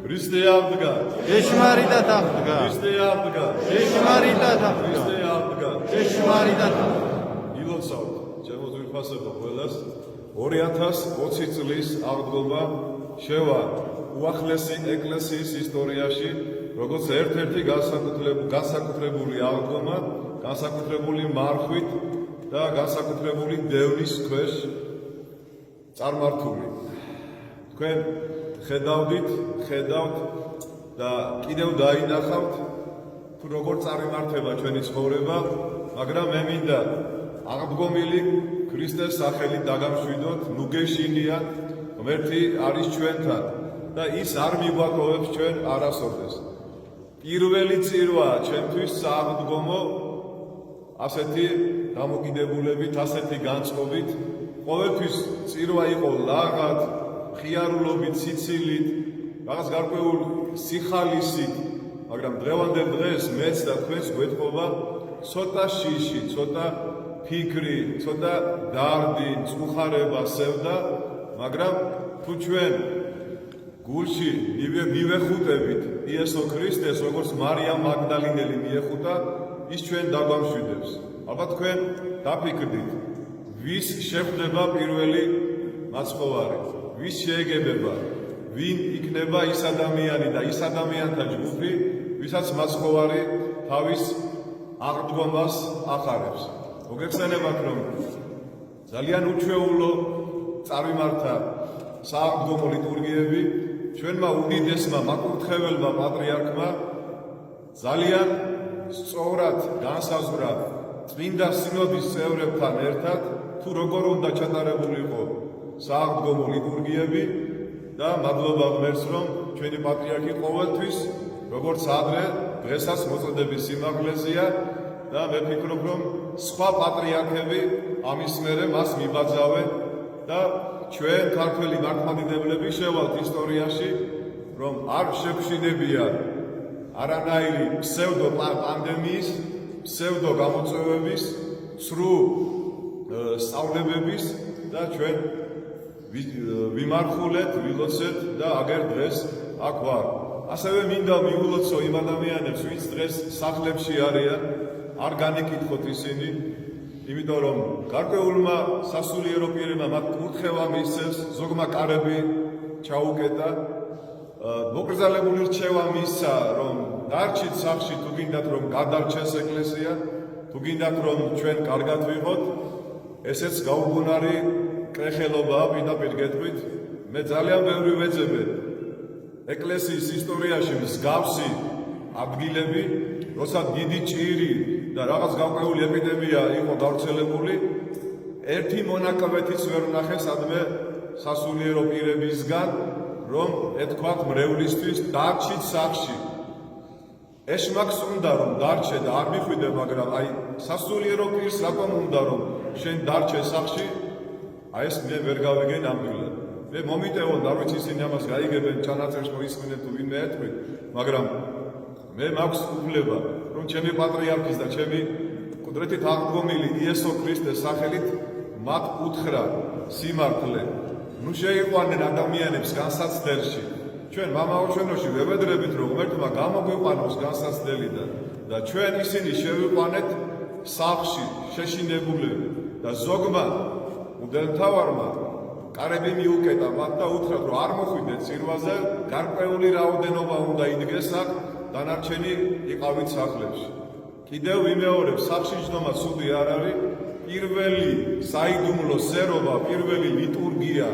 Χριστέ აბდგა, ეშმარიტად აღდგა, Χριστέ აბდგა, ეშმარიტად აღდგა, Χριστέ აბდგა. ეშმარიტად აღდგა. ილოცავთ ჩემო ძვირფასებო ყველას 2020 წლის აღდგომა შევა უახლესი ეკლესიის ისტორიაში როგორც ერთ-ერთი განსაკუთრებული აღდგომა, განსაკუთრებული მარხვით და განსაკუთრებული დევნის ქვეშ წარმართული. თქვენ ხედავთ და კიდევ დაინახავთ თუ როგორ წარიმართება ჩვენი ცხოვრება, მაგრამ მე მინდა აღდგომილი ქრისტეს სახელით დაგამშვიდოთ, ნუ გეშინიათ, ღმერთი არის ჩვენთან და ის არ მიგვაკლოვებს ჩვენ არასოდეს. პირველი წირვა ჩემთვის სააღდგომო ასეთი დამოკიდებულებით, ასეთი განწყობით, ყოველთვის წირვა იყო ლაღად, ხიარულობით, სიცილით, რაღაც გარკვეულ სიხალისით, მაგრამ დღევანდელ დღეს მეც და თქვენს გვეთხოვა ცოტა შიში, ცოტა ფიქრი, ცოტა დარდი, წუხარება, სევდა, მაგრამ თუ ჩვენ გულში მივეხუტებით იესო ქრისტეს, როგორც მარიამ მაგდალინელი მიეხუტა, ის ჩვენ დაგვამშვიდებს. ალბათ თქვენ დაფიქრდით, ვის შეხვდება პირველი მაცხოვარი, ვის შეეგებება, ვინ იქნება ის ადამიანი და ის ადამიანთა ჯგუფი, ვისაც მაცხოვარი თავის აღდგომას ახარებს. მოგეხსენებათ, რომ ძალიან უჩვეულო წარიმართა სააღდგომო ლიტურგიები ჩვენმა უდიდესმა მაკურთხეველმა პატრიარქმა ძალიან სწორად განსაზღვრა წმინდა სინოდის წევრებთან ერთად თუ როგორ უნდა ჩატარებულიყო სააღდგომო ლიტურგიები და მადლობა ღმერთს, რომ ჩვენი პატრიარქი ყოველთვის როგორც ადრე დღესაც მოწოდების სიმაღლეზეა და მე ვფიქრობ, რომ სხვა პატრიარქები ამის მერე მას მიბაძავენ და ჩვენ ქართველი მართლმადიდებლები შევალთ ისტორიაში, რომ არ შეგვშინებია არანაირი ფსევდო პანდემიის, ფსევდო გამოწვევების, ცრუ სწავლებების და ჩვენ ვიმარხულეთ, ვილოცეთ და აგერ დღეს აქ ვარ. ასევე მინდა მიულოცო იმ ადამიანებს, ვინც დღეს სახლებში არიან, არ განეკითხოთ ისინი, იმიტომ რომ გარკვეულმა სასულიერო პირებმა მათ კურთხევა მისცეს, ზოგმა კარები ჩაუკეტა, მოკრძალებული რჩევა მისცა, რომ დარჩით სახლში თუ გინდათ რომ გადარჩეს ეკლესია, თუ გინდათ რომ ჩვენ კარგად ვიყოთ, ესეც გაუგუნარი კრეხელობაა, პირდაპირ გეტყვით. მე ძალიან ბევრი ვეძებე ეკლესიის ისტორიაში მსგავსი ადგილები, როცა დიდი ჭირი და რაღაც გარკვეული ეპიდემია იყო გავრცელებული, ერთი მონაკვეთიც ვერ ვნახე სადმე სასულიერო პირებისგან, რომ ეთქვათ მრევლისთვის დარჩით სახლში. ეშმაკს უნდა რომ დარჩე და არ მიხვიდე, მაგრამ აი სასულიერო პირს რატომ უნდა რომ შენ დარჩე სახლში? აი ეს მე ვერ გავიგე ნამდვილად. მე მომიტევონ, არ ვიცი ისინი ამას გაიგებენ ჩანაწერს მოისმინეთ თუ ვინმე ეთქვით, მაგრამ მე მაქვს უფლება, რომ ჩემი პატრიარქის და ჩემი კუდრეთით აღდგომილი იესო ქრისტეს სახელით მათ უთხრა სიმართლე. ნუ შეიყვანენ ადამიანებს განსაცდელში. ჩვენ მამაოჩვენოში ვებედრებით, რომ ღმერთმა გამოგვიყვანოს განსაცდელიდან და ჩვენ ისინი შევიყვანეთ სახლში, შეშინებულები და ზოგმა მღვდელმთავარმა კარები მიუკეტა მათ და უთხრათ, რომ არ მოხვიდეთ წირვაზე, გარკვეული რაოდენობა უნდა იდგეს აქ, დანარჩენი იყავით სახლებში. კიდევ ვიმეორებ, სახლში ჯდომა ცუდი არ არის, პირველი საიდუმლო სერობა, პირველი ლიტურგია,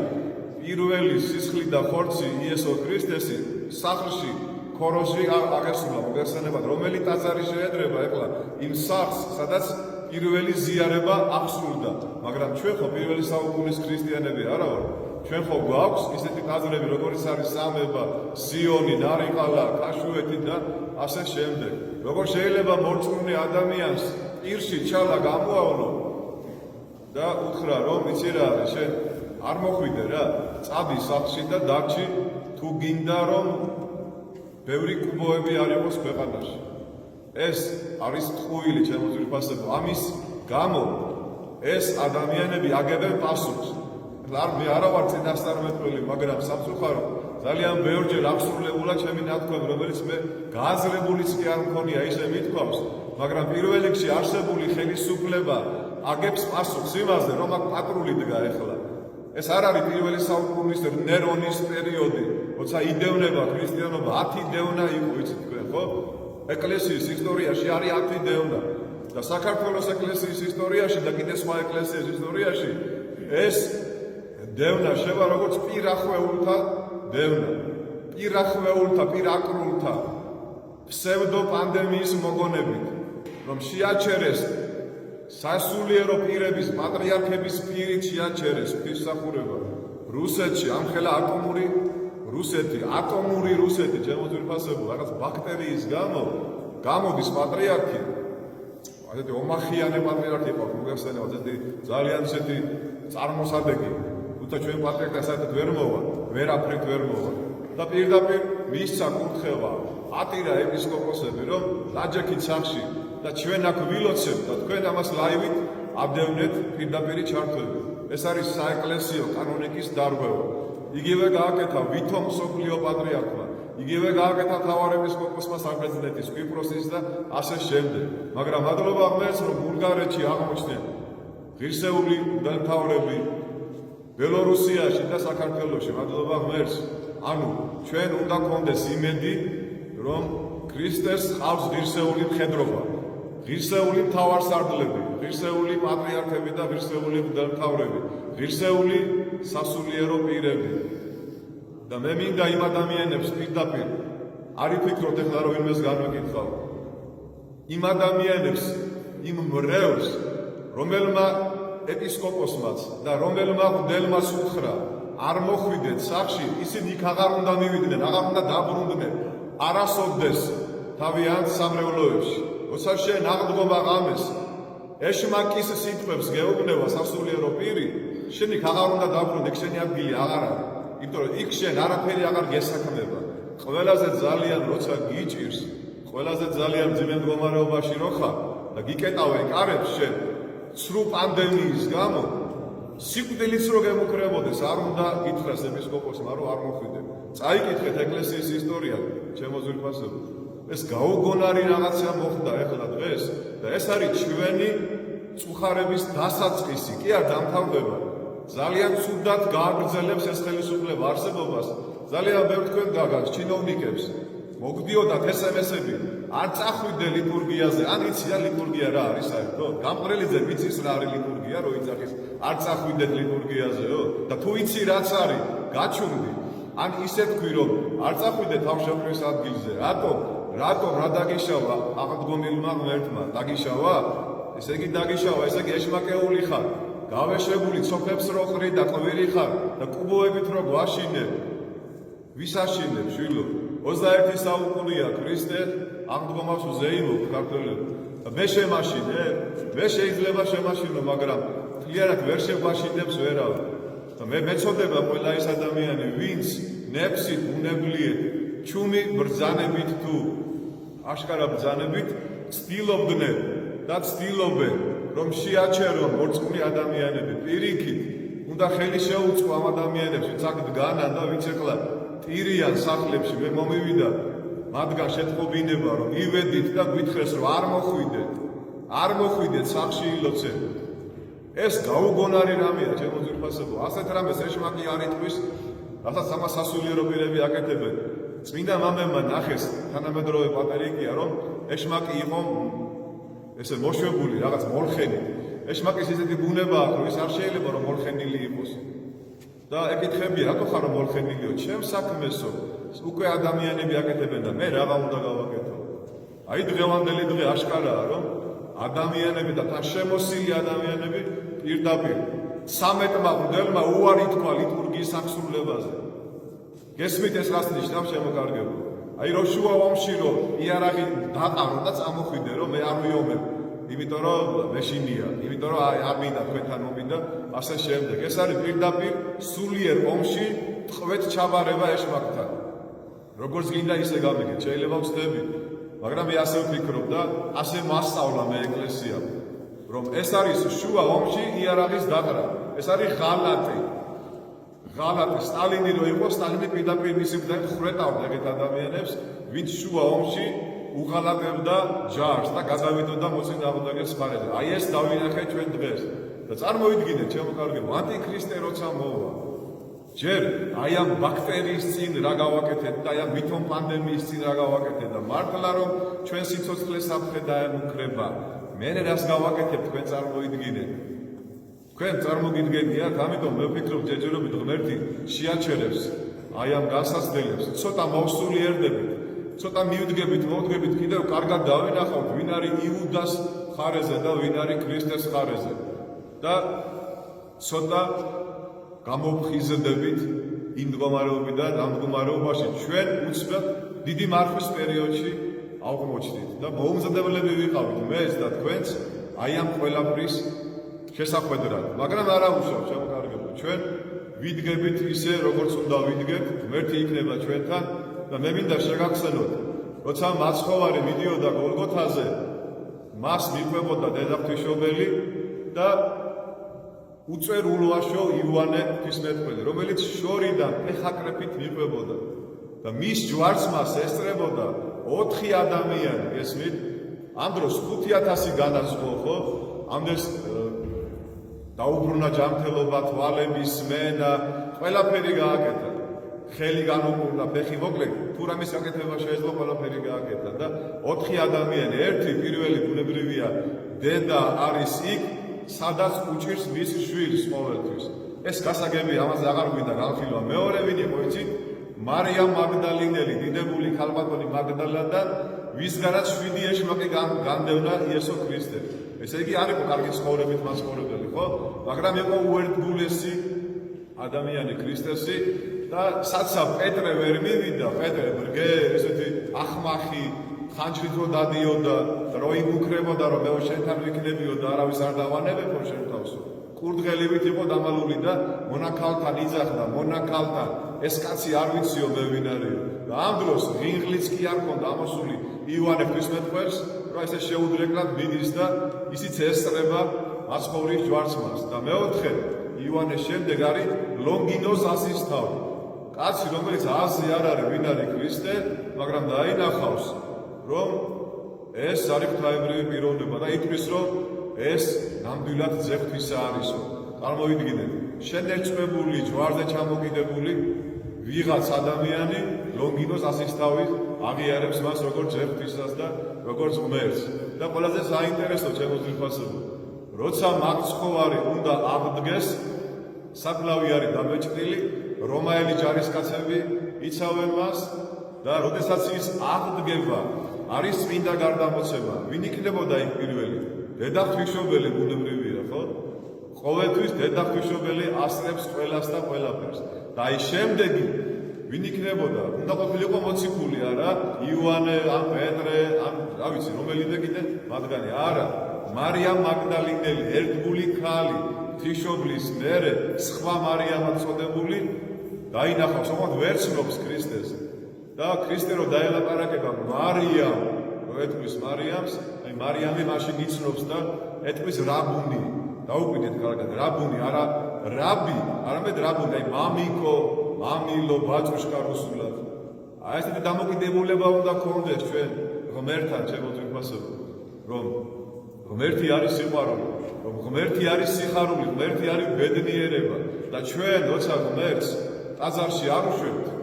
პირველი სისხლი და ხორცი იესო ქრისტესი სახლში ქოროში აღესრულა. მოგეხსენებათ, რომელი ტაძარი შეედრება ეხლა იმ სახლს, სადაც პირველი ზიარება აღსრულდა, მაგრამ ჩვენ ხო პირველი საუკუნის ქრისტიანები არა ვარ. ჩვენ ხო გვაქვს ისეთი ტაძრები, როგორც არის სამება, სიონი, ნარიყალა, ქაშვეთი და ასე შემდეგ. როგორ შეიძლება მორწმუნე ადამიანს პირში ჩალა გამოავლო და უთხრა, რომ იცი რა არის, შენ არ მოხვიდე რა, წადი სახლში და დარჩი, თუ გინდა რომ ბევრი კუბოები არ იყოს ქვეყანაში. ეს არის ტყუილი, ჩემო ძვირფასებო. ამის გამო ეს ადამიანები აგებენ პასუხს. მე არა ვარ წინასწარმეტყველი, მაგრამ სამწუხაროდ ძალიან ბევრჯერ აღსრულებულა ჩემი ნათქვამი, რომელიც მე გააზრებულიც კი არ მქონია ისე მithქვავს, მაგრამ პირველ რიგში არსებული ხელისუფლება აგებს პასუხს იმაზე, რომ აქ პატრული დგა ეხლა. ეს არ არის პირველი საუკუნის ნერონის პერიოდი, როცა იდევნება ქრისტიანობა 10 დევნა იყო, იცით თქვენ, ხო? ეკლესიის ისტორიაში არის 10 დევნა. და საქართველოს ეკლესიის ისტორიაში და კიდე სხვა ეკლესიის ისტორიაში ეს დევნა შევა როგორც პირახვეულთა დევნა. პირახვეულთა, პირაკრულთა ფსევდო პანდემიის მოგონებით, რომ შეაჩერეს სასულიერო პირების, პატრიარქების პირით შეაჩერეს ღვთისმსახურება. რუსეთში ამხელა ატომური რუსეთი, ჩემო ძვირფასებო, რაღაც ბაქტერიის გამო გამოდის პატრიარქი. ასეთი ომახიანე პატრიარქი ყავს, მოგეხსენებათ, ესეთი ძალიან ესეთი წარმოსადეგი. თუმცა ჩვენ პატრიარქს საერთოდ ვერ მოვა, ვერაფრით ვერ მოვა. და პირდაპირ მისცა კურთხევა ატირა ეპისკოპოსები, რომ დაჯექით სახში და ჩვენ აქ ვილოცებთ და თქვენ ამას ლაივით აბდევნეთ პირდაპირი ჩართვები. ეს არის საეკლესიო კანონიკის დარღვევა. იგივე გააკეთა ვითომ მსოფლიო პატრიარქმა, იგივე გააკეთა მთავარეპისკოპოსმა საბერძნეთის, კვიპროსის და ასე შემდეგ. მაგრამ მადლობა ღმერთს, რომ ბულგარეთში აღმოჩნდნენ ღირსეული მღვდელმთავრები, ბელორუსიაში და საქართველოში. მადლობა ღმერთს. ანუ ჩვენ უნდა გქონდეს იმედი, რომ ქრისტეს ჰყავს ღირსეული მხედრობა, ღირსეული მთავარსარდლები, ღირსეული პატრიარქები და ღირსეული მღვდელმთავრები, ღირსეული სასულიერო პირები. და მე მინდა იმ ადამიანებს პირდაპირ არ იფიქროთ ეხლა რომ იმას განვეკითხავ. იმ ადამიანებს, იმ მრევლს, რომელმა ეპისკოპოსმაც და რომელმა მღვდელმაც უთხრა არ მოხვიდეთ სახში, ისინი იქ აღარ უნდა მივიდნენ, აღარ უნდა დაბრუნდნენ, არასოდეს თავიანთ სამრევლოებში. როცა შენ აღდგომა ღამეს ეშმაკის სიტყვებს გეუბნება სასულიერო პირი, შენ იქ აღარ უნდა დაბრუნდე, იქ შენი ადგილი აღარ არის. იმიტომ რომ იქ შენ არაფერი აღარ გესაქმება. ყველაზე ძალიან როცა გიჭირს, ყველაზე ძალიან ძიმე მდგომარეობაში რო ხარ და გიკეტავენ კარებს შენ ცრუ პანდემიის გამო, სიკვდილიც რო გემუქრებოდეს, არ უნდა გითხრას ეპისკოპოსმა, რომ არ მოხვიდე. წაიკითხეთ ეკლესიის ისტორია, ჩემო ძვირფასებო. ეს გაუგონარი რაღაცა მოხდა ეხლა დღეს და ეს არის ჩვენი წუხარების დასაწყისი, კი არ დამთავრდება. ძალიან ცუდად გააგრძელებს ეს ხელისუფლება არსებობას. ძალიან ბევრ თქვენ გაგაქვს ჩინოვნიკებს. მოგდიოდათ SMS-ები, არ წახვიდე ლიტურგიაზე, ან იცი რა ლიტურგია რა არის საერთოდ? გამყრელიძე ვიცის რა არის ლიტურგია, რო იცახის, არ წახვიდეთ ლიტურგიაზეო? და თუ იცი რაც არის, გაჩუნდი. ან ისე თქვი რომ არ წახვიდე თავშეყრის ადგილზე. რატომ რა დაგიშავა აღდგომილმა ღმერთმა? დაგიშავა? ესე იგი დაგიშავა, ესე იგი ეშმაკეული ხარ. გავეშებული ცოფებს რო ყრი და ყვირი ხარ და კუბოებით რო გვაშინე. ვის აშინებ, შვილო? 21 საუკუნეა ქრისტე აღდგომას უზეიმობ ქართველებს. მე შემაშინე? მე შეიძლება შემაშინო, მაგრამ მთლიანად ვერ შემაშინებს ვერავ. მე მეწოდება ყველა ის ადამიანი, ვინც ნეფსით უნებლიეთ, ჩუმი ბრძანებით თუ აშკარა ბრძანებით ცდილობდნენ და ცდილობენ, რომ შეაჩერონ მორწმუნე ადამიანები. პირიქით, უნდა ხელი შეუწყო ამ ადამიანებს, ვინც აქ დგანან და ვინც ეხლა ტირიან სახლებში. მე მომივიდა მათგან შეთხოვინება, რომ ივედით და გვითხრეს, რომ არ მოხვიდეთ სახში ილოცეთ. ეს გაუგონარი რამეა, ჩემო ძვირფასებო. ასეთ რამეს ეშმაკი არ იტყვის, რასაც ამას სასულიერო პირები აკეთებენ. წმინდა მამებმა ნახეს თანამედროვე პატრიარქია, რომ ეშმაკი იყო ესე მოშვებული რაღაც მოლხენი. ეშმაკის ისეთი ბუნება აქვს, რომ ის არ შეიძლება რომ მოლხენილი იყოს. და ეკითხებია, რატო ხარ მოლხენილიო? ჩემს საქმესო, უკვე ადამიანები აკეთებენ და მე რაღა უნდა გავაკეთო. აი დღევანდელი დღე აშკარაა, რომ ადამიანები და თან შემოსილი ადამიანები პირდაპირ 13-მა მღვდელმა უარი თქვა ლიტურგიის აღსრულებაზე. გესმით ეს რას ნიშნავს, შემოკარგებო? აი რო შუა ომში რო იარაღი დაყარო და წამოხვიდე, რომ მე არ ვიომებ, იმიტომ რომ მეშინია, იმიტომ რომ არ მინდა თქვენთან მომინდა, ასე შემდეგ. ეს არის პირდაპირ სულიერ ომში ტყვეთ ჩაბარება ეშმაკთან. როგორც გინდა ისე გამიგეთ, შეიძლება ვწდები, მაგრამ მე ასე ვფიქრობ და ასე მასწავლა მე ეკლესიამ, რომ ეს არის შუა ომში იარაღის დაყრა, ეს არის ღალატი. ღალატი სტალინი რო იყო, სტალინი პირდაპირ მისი მხრიდან ხრეტავდა ეგეთ ადამიანებს, ვინც შუა ომში უღალატებდა ჯარს და გადავიდოდა მოწინააღმდეგეს მხარეზე. აი ეს დავინახეთ ჩვენ დღეს. და წარმოიდგინეთ, ჩემო კარგებო, ანტიქრისტე როცა მოვა, ჯერ აი ამ ბაქტერიის წინ რა გავაკეთეთ და აი ამ ვითომ პანდემიის წინ რა გავაკეთეთ და მართლა რომ ჩვენ სიცოცხლეს საფრთხე დაემუქრება, მე რას გავაკეთებ თქვენ წარმოიდგინეთ. თქვენ წარმოგიდგენიათ, ამიტომ მე ვფიქრობ, ჯერჯერობით ღმერთი შეაჩერებს აი ამ განსაცდელებს, ცოტა მოვსულიერდებით, ცოტა მივდგებით, მოვდგებით, კიდევ კარგად დავინახავთ, ვინ არის იუდას მხარეზე და ვინ არის ქრისტეს მხარეზე. და ცოტა გამოვხიზდებით იმ მდგომარეობიდან ამ მდგომარეობაში ჩვენ უცბად დიდი მარხვის პერიოდში აღმოჩნდით და მოუმზადებლები ვიყავით მეც და თქვენც აი ამ ყველაფრის შესახვედრად. მაგრამ არა უშავ ჩემო კარგებო, ჩვენ ვიდგებით ისე როგორც უნდა ვიდგეთ, ღმერთი იქნება ჩვენთან და მე მინდა შეგახსენოთ, როცა მაცხოვარი მიდიოდა გოლგოთაზე, მას მიყვებოდა დედაღვთისმშობელი და უწერულვაშო იოანე ღვთისმეტყველი, რომელიც შორიდან ფეხაკრეფით მიყვებოდა და მის ჯვარცმას ესწრებოდა 4 ადამიანი, ესმით? ამ დროს 5000 განაცხო, ხო? ამ დროს დაუბრუნა ჯანმრთელობა, თვალების სმენა, ყველაფერი გააკეთა. ხელი განუყურდა, ფეხი მოკლე, თუ რამის გაკეთება შეეძლო, ყველაფერი გააკეთა და 4 ადამიანი, ერთი პირველი ბუნებრივია, დედა არის იქ, სადაც უჭირს მის შვილს ყოველთვის. ეს გასაგები, ამაზე აღარ გვინდა განხილვა. მეორე ვინ იყო, იცით? მარიამ მაგდალინელი, დიდებული ქალბატონი მაგდალანდან, ვისგანაც 7 ეშმაკი განდევნა იესო ქრისტე. ესე იგი არ იყო კარგი ცხოვრებით მაცხოვრებელი, ხო? მაგრამ იყო უერთგულესი ადამიანი ქრისტესი და საცა პეტრე ვერ მივიდა, პეტრე ბრგე, ესეთი ახმახი, ხანჯრით რო დადიოდა, რო იმუქრებოდა, რომ მე შენთან ვიქნებიო და არავის არ დავანებებო შენ თავსო. კურდღელივით იყო დამალული და მონაქალთან იძახდა, მონაქალთან, ეს კაცი არ ვიციო მე ვინ არისო. და ამ დროს ღინღლიც კი არ ქონდა ამოსული იოანე ღვთისმეტყველს, რომ ესე შეუდრეკლად მიდის და ისიც ესწრება მაცხოვრის ჯვარცმას. და მეოთხე იოანეს შემდეგ არის ლონგინოს ასისთავი. კაცი, რომელიც აზრი არ არის ვინ არის ქრისტე, მაგრამ დაინახავს, რომ ეს არის ღვთაებრივი პიროვნება და ითქმის, რომ ეს ნამდვილად ძე ღვთისა არისო. წარმოიდგინეთ, შენ ერწყმებული, ჯვარზე ჩამოკიდებული ვიღაც ადამიანი ლონგინოს ასისთავის აღიარებს მას როგორც ძე ღვთისას და როგორც ღმერთს. და ყველაზე საინტერესო ჩემო ძვირფასებო, როცა მაცხოვარი უნდა აღდგეს, საფლავი არის დამეჭრილი, რომაელი ჯარისკაცები იცავენ მას და როდესაც ის აღდგება, არის წმინდა გარდამოცემა. ვინ იქნებოდა იქ პირველი? დედაღვთისმშობელი ბუნებრივია, ხო? ყოველთვის დედაღვთისმშობელი ასწრებს ყველას და ყველაფერს. და აი შემდეგი ვინ იქნებოდა? უნდა ყოფილიყო მოციქული, არა? იოანე, ან პეტრე, ან რა ვიცი, რომელიმე კიდე მათგანი. არა, მარიამ მაგდალინელი, ერთგული ქალი, ღვთისმშობლის მერე, სხვა მარიამად წოდებული, დაინახავს, ოღონდ ვერ ცნობს ქრისტეს. და ქრისტე რო დაელაპარაკება მარიამ, რო ეთქვის მარიამს, აი მარიამი მაშინ იცნობს და ეთქვის რაბუნი. დაუკვირდით კარგად, რაბუნი, არა რაბი, არამედ რაბუნი, აი მამიკო, მამილო, ბაჭუშკა რუსულად. აი ესეთი დამოკიდებულება უნდა გქონდეს ჩვენ ღმერთთან, ჩემო ძვირფასებო, რომ ღმერთი არის სიყვარული, რომ ღმერთი არის სიხარული, ღმერთი არის ბედნიერება და ჩვენ როცა ღმერთს ტაძარში არ უშვებთ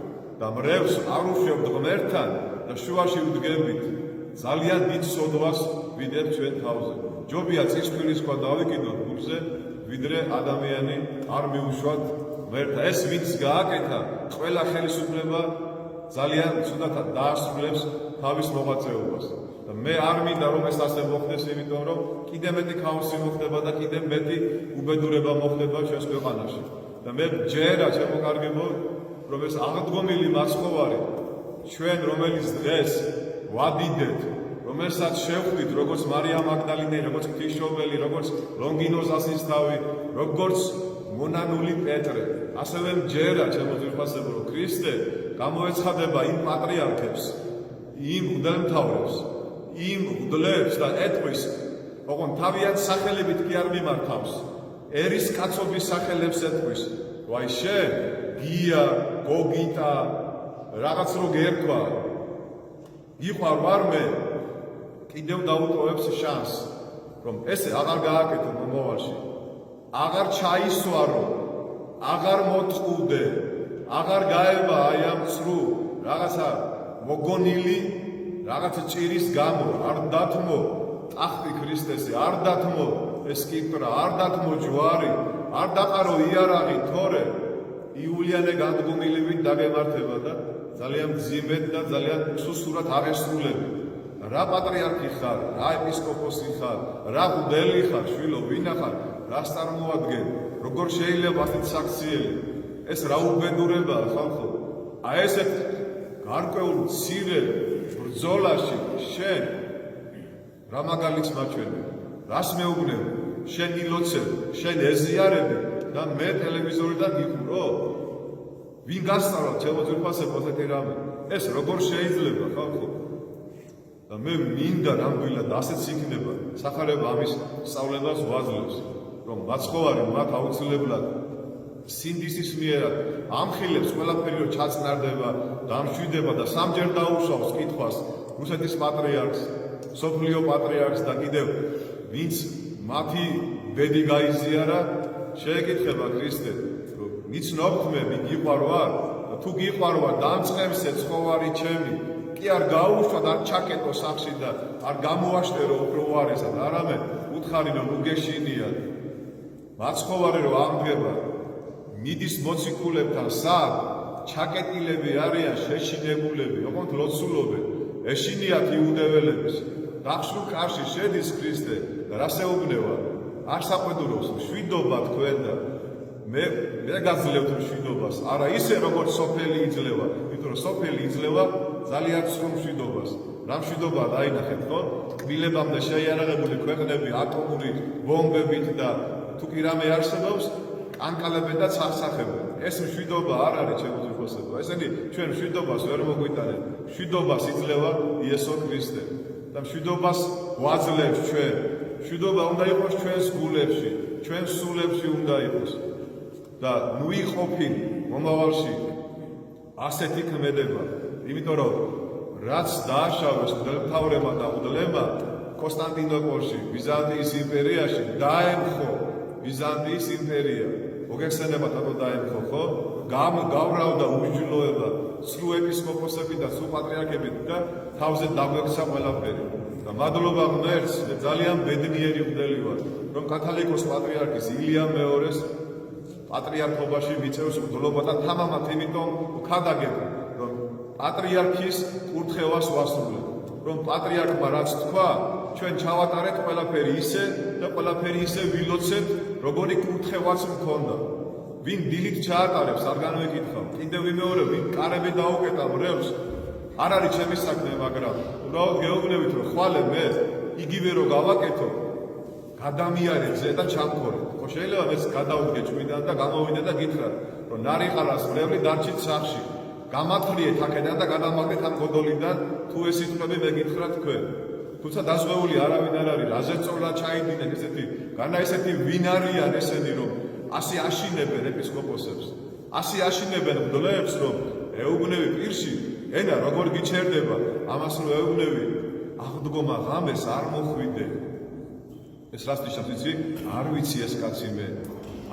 და მრევს არ უშვებთ ღმერთთან და შუაში ვდგებით, ძალიან დიდ სოდვას ვიდებთ ჩვენ თავზე. ჯობია წისქვილის ქვა დავიკიდოთ გულზე, ვიდრე ადამიანი არ მიუშვათ ღმერთთან. ეს ვინც გააკეთა, ყველა ხელისუფლება ძალიან ცუდად დაასრულებს თავის მოღვაწეობას. და მე არ მინდა რომ ეს ასე მოხდეს, იმიტომ რომ კიდე მეტი ქაოსი მოხდება და კიდე მეტი უბედურება მოხდება ჩვენს ქვეყანაში. და მე ჯერა ჩემო კარგებო, რომ ეს აღდგომილი მაცხოვარი ჩვენ რომელიც დღეს ვადიდეთ, რომელსაც შევხვდით როგორც მარიამ მაგდალინელი, როგორც ღვთისმშობელი, როგორც ლონგინოს ასისთავი, როგორც მონანული პეტრე, ასევე ჯერა ჩემო ძვირფასებო, რომ ქრისტე გამოეცხადება იმ პატრიარქებს, იმ მღვდელმთავრებს, იმ მღვდლებს და ეთქვის, ოღონდ თავიანთ სახელებით კი არ მიმართავს, ერის კაცობის სახელებს ეთქვის, რომ აი შენ გია, გოგიტა, რაღაც რო გერქვა. იყვარ ვარ მე, კიდევ დაუტოვებს შანსს, რომ ესე აღარ გააკეთო მომავალში. აღარ ჩაისვარო, აღარ მოწყუდე, აღარ გაება აი ამ ცრუ რაღაცა მოგონილი რაღაცა ჭირის გამო, არ დათმო ტახტი ქრისტესე, არ დათმო ეს კიპრა, არ დათმო ჯვარი, არ დაყარო იარაღი თორე იულიანე განდგომილებით დაგემართება და ძალიან მძიმედ და ძალიან სუსურად აღესრულები. რა პატრიარქი ხარ, რა ეპისკოპოსი ხარ, რა მღვდელი ხარ, შვილო, ვინა ხარ, რას წარმოადგენ, როგორ შეიძლება ასეთ საქციელი, ეს რა უბედურებაა ხალხო. აი ესეთ გარკვეულ მცირე ბრძოლაში შენ რა მაგალითს მაჩვენებ, რას მეუბნებ, შენ ილოცებ, შენ ეზიარები და მე ტელევიზორიდან გიყურო? ვინ გასწავლა ჩემო ძვირფასებო ასეთი რამე? ეს როგორ შეიძლება ხალხო? და მე მინდა ნამდვილად ასეც იქნება სახარება ამის სწავლებას ვაძლევს, რომ მაცხოვარი მათ აუცილებლად სინდისის მიერად ამხილებს ყველაფერი რომ ჩაწნარდება, დამშვიდება და სამჯერ დაუშავს კითხვას რუსეთის პატრიარქს, სოფლიო პატრიარქს და კიდევ ვინც მათი ბედი გაიზიარა, შეეკითხება ქრისტე, რომ იცნობთ მე ვინ გიყვარ ვარ და თუ გიყვარ ვარ დამწყებსე ცხოვარი ჩემი, კი არ გაუშვათ, არ ჩაკეტო სახში და არ გამოაშტერო უფრო უარესად, არამედ უთხარი რომ უგეშინია. მაცხოვარი რომ ამდგება მიდის მოციქულებთან სად, ჩაკეტილები არიან, შეშინებულები, ოღონდ ლოცულობენ, ეშინიათ იუდეველების. დახშრულ კარში შედის ქრისტე და რას ეუბნება? არ საყვედურობს მშვიდობა თქვენ და მე გაძლევთ მშვიდობას, არა ისე როგორც სოფელი იძლევა, იმიტომ რომ სოფელი იძლევა ძალიან ცრუ მშვიდობას. რა მშვიდობა დაინახეთ, ხო? კბილებამდე შეიარაღებული ქვეყნები ატომური ბომბებით და თუ კი რამე არსებობს, კანკალებენ და ცახცახებენ. ეს მშვიდობა არ არის ჩემო ძვირფასებო. ესენი ჩვენ მშვიდობას ვერ მოგვიტანეთ. მშვიდობას იძლევა იესო ქრისტე. და მშვიდობას ვაძლევს ჩვენ. მშვიდობა უნდა იყოს ჩვენს გულებში, ჩვენს სულებში უნდა იყოს. და ნუ იყოფინ მომავალში ასეთი ქმედება, იმიტომ რომ რაც დააშავეს მღვდელმთავრებმა და მღვდლებმა კონსტანტინოპოლში, ბიზანტიის იმპერიაში დაემხო ბიზანტიის იმპერია. მოგეხსენებათ აბა დაემხო, ხო? გავრავდა უშჯილოება სრულ ეპისკოპოსები და სრულ პატრიარქები და თავზე დაგვექცა ყველაფერი. და მადლობა ღმერთს, ძალიან ბედნიერი მღვდელი ვარ, რომ კათალიკოს პატრიარქის ილია მეორეს პატრიარქობაში მიწევს მღვდლობა და თამამად იმიტომ ვქადაგებ, რომ პატრიარქის კურთხევას ვასრულებ, რომ პატრიარქმა რაც თქვა, ჩვენ ჩავატარეთ ყველაფერი ისე და ყველაფერი ისე ვილოცეთ, როგორი კურთხევაც მქონდა. ვინ დილით ჩაატარებს, არ განვეკითხავ. კიდევ ვიმეორებ, ვინ კარები დაუკეტა მრევლს, არ არის ჩემი საქმე, მაგრამ უბრალოდ გეუბნებით, რომ ხვალე მე იგივე რო გავაკეთო, გადამიარე ძე და ჩამქორე. ხო შეიძლება მეც გადავდგე ჭვიდან და გამოვიდე და გითხრათ, რომ ნარიყარას მრევლი დარჩით სახში. გამათრიეთ აქედან და გადამაგდეთ ამ გოდოლიდან, თუ ეს სიტყვები მეკითხრათ თქვენ. თუმცა დაზღვეული არავინ არ არის, რაზე სწორად ჩაიდინენ ესეთი, განა ესეთი ვინ არიან ესენი, რომ ასე აშინებენ ეპისკოპოსებს, ასე აშინებენ მღვდლებს, რომ ეუბნები პირში, ენა როგორ გიჩერდება, ამას რომ ეუბნები, აღდგომა ღამეს არ მოხვიდე. ეს რას ნიშნავს იცი? არ ვიცი ეს კაცი მე.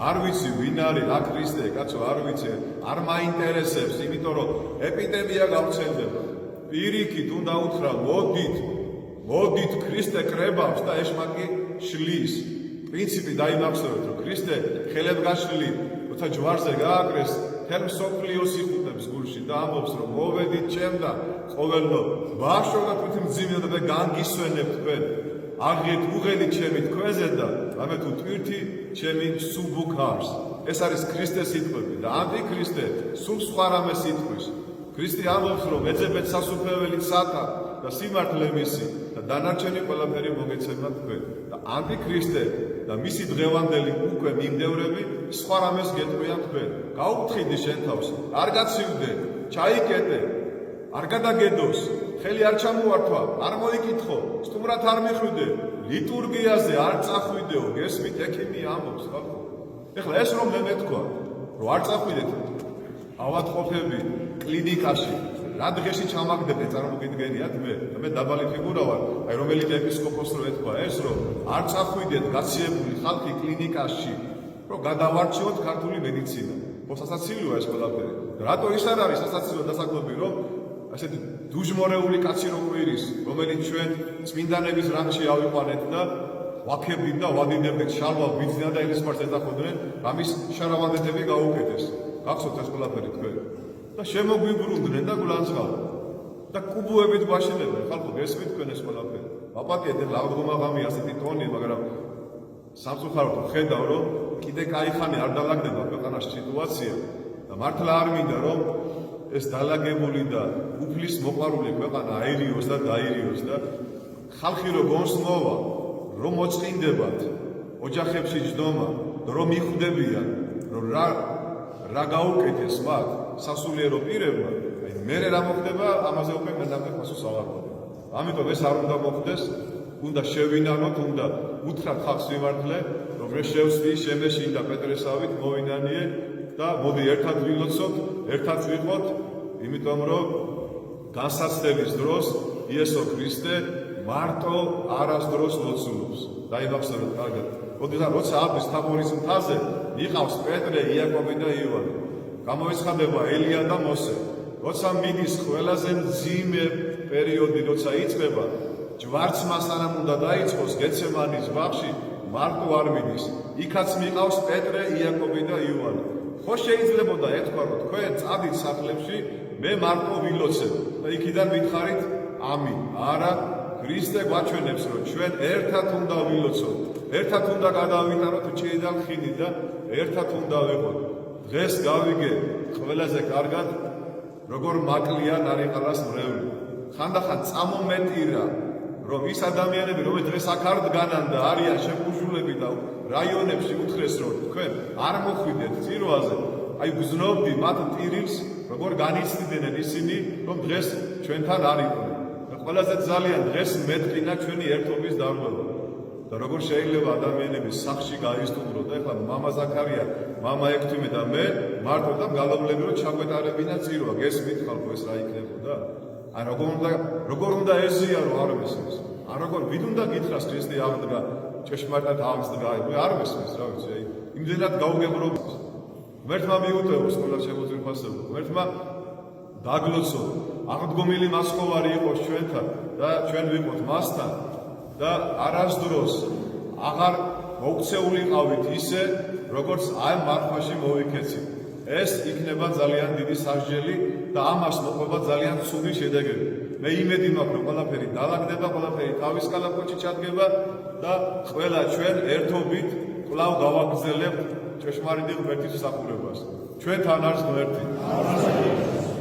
არ ვიცი ვინ არის რა ქრისტე, კაცო, არ ვიცი, არ მაინტერესებს, იმიტომ რომ ეპიდემია გავრცელდება. პირიქით უნდა უთხრა, მოდით ქრისტე კრებავს და ეშმაკი შლის. პრინციპი დაიმახსოვრეთ, რომ ქრისტე ხელებ გაშლილი, როცა ჯვარზე გააკრეს, თელ მსოფლიოს იხუტებს გულში და ამბობს, რომ მოვედით ჩემდა ყოველნო ბავშვო და თვითონ მძიმედ და განგისვენებ თქვენ. აღიეთ უღელი ჩემი თქვენზე და რამე თუ ტვირთი ჩემი სუბუქარს. ეს არის ქრისტეს სიტყვები და ანტიქრისტე სულ სხვა რამე სიტყვის. ქრისტე ამბობს, რომ ეძებეთ სასუფეველი სათა და სიმართლე მისი და დანარჩენი ყველაფერი მოგეცემა თქვენ. და ანტიქრისტე და მისი დღევანდელი უკვე მიმდევრები სხვა რამეს გეტყვიან თქვენ. გაუფრთხილდი შენ თავს, არ გაცივდე, ჩაიკეტე, არ გადაგედოს, ხელი არ ჩამოართვა, არ მოიკითხო, სტუმრად არ მიხვიდე, ლიტურგიაზე არ წახვიდეო, გესმით, ექიმი ამბობს, ხალხო. ეხლა ეს რომ მე მეთქვა, რომ არ წახვიდეთ, ავადმყოფები კლინიკაში რა დღეში ჩამაგდებენ წარმოგიდგენიათ მე დაბალი ფიგურა ვარ აი რომელი ეპისკოპოსს რო ეთქვა ეს რომ არ წახვიდეთ გაციებული ხალხი კლინიკაში რომ გადავარჩიოთ ქართული მედიცინა მოსასაცილოა ეს ყველაფერი რატო ის არ არის სასაცილო დასაკვები რომ ასეთი დუჟმორეული კაცი რო ყვირის რომელიც ჩვენ წმინდანების რანგში ავიყვანეთ და ვაქებდით და ვადიდებდით შალვა ბიძინა და ელისმარს ეთახოდნენ ამის შარავანდეთები გაუკეთეს გახსოვთ ეს ყველაფერი თქვენ და შემოგვიბრუნდნენ და გულანძღავ და კუბოებით გვაშენებენ ხალხო გესმით თქვენ ეს ყველაფერი ვაპატიეთ ლაღდღომაღამი ასეთი ტონი მაგრამ სამწუხაროდ ხედავ რომ კიდე კაი ხანი არ დალაგდება ქვეყანაში სიტუაცია და მართლა არ მინდა რომ ეს დალაგებული და უფლის მოყვარული ქვეყანა აირიოს და დაირიოს და ხალხი რო გონსმოვა რომ მოწყინდებათ ოჯახებში ჯდომა რომ მიხვდებიან რომ რა გაუკეთეს მათ სასულიერო პირებმა აი მე რა მოხდება ამაზე უკვე მენდამე პასუხს აღარ ვაძლევ ამიტომ ეს არ უნდა მოხდეს უნდა შევინანოთ უნდა უთხრათ ხალხს ვიმართლე რომ შევსდი შემეშინ და პეტრესავით მოვინანიე და მოდი ერთად ვილოცოთ ერთად ვიყოთ იმიტომ რომ განსაცდელის დროს იესო ქრისტე მარტო არასდროს ლოცულობს დაიბახსენოთ კარგად როცა აბის თაბორის მთაზე იყავს პეტრე იაკობი და იოანე გამოიცხადება ელია და მოსე როცა მიდის ყველაზე მძიმე პერიოდი როცა იწყება ჯვარცმა სანამ უნდა დაიწყოს გეცემანის ბაღში მარტო არ მიდის იქაც მიყავს პეტრე იაკობი და იოანე ხო შეიძლებოდა ეთქვა რომ თქვენ წადით სახლებში მე მარტო ვილოცებ და იქიდან მითხარით ამინ არა ქრისტე გვაჩვენებს რომ ჩვენ ერთად უნდა ვილოცოთ ერთად უნდა გადავიტანოთ ჭიიდან ხიდი და ერთად უნდა ვიყოთ დღეს გავიგე ყველაზე კარგად როგორ მაკლია ნარიყალას მრევლი ხანდახან წამომეტირა რომ ის ადამიანები რომელი დღეს აქ არ დგანან და არიან შეკუჟულები და რაიონებში უთხრეს რომ თქვენ არ მოხვიდეთ წირვაზე აი გზნობდი მათ ტირილს როგორ განიცდიდნენ ისინი რომ დღეს ჩვენთან არ იყვნენ ყველაზე ძალიან დღეს მეტყინა ჩვენი ერთობის დარღვევა და როგორ შეიძლება ადამიანების სახში გაისტუმროთ და ეხლა მამა ზაქარია მამა ექვთიმე და მე მარტო და გალავლები რომ ჩაგვეტარებინა წირვა გესმით ხალხო ეს რა იქნებოდა ან როგორ უნდა ეზიარო არ მესმის ან როგორ ვინ უნდა გითხრას ქრისტე აღდგა ჭეშმარიტად აღდგა მე არ მესმის რა ვიცი აი იმდენად გაუგებრობის ღმერთმა მიუტევოს ყველა შემოძირფასება ღმერთმა დაგლოცო აღდგომილი მასხოვარი იყოს ჩვენთან და ჩვენ ვიყოთ მასთან და არასდროს აღარ მოუქცეულიყავით ისე როგორც ამ მარხვაში მოვიქეცით ეს იქნება ძალიან დიდი სასჯელი და ამას მოყვება ძალიან ცუდი შედეგები მე იმედი მაქვს რომ ყველაფერი დალაგდება ყველაფერი თავის კალაპოტში ჩადგება და ყველა ჩვენ ერთობით კვლავ გავაგრძელებთ ჭეშმარიტი ღმერთის მსახურებას ჩვენთან არის ღმერთი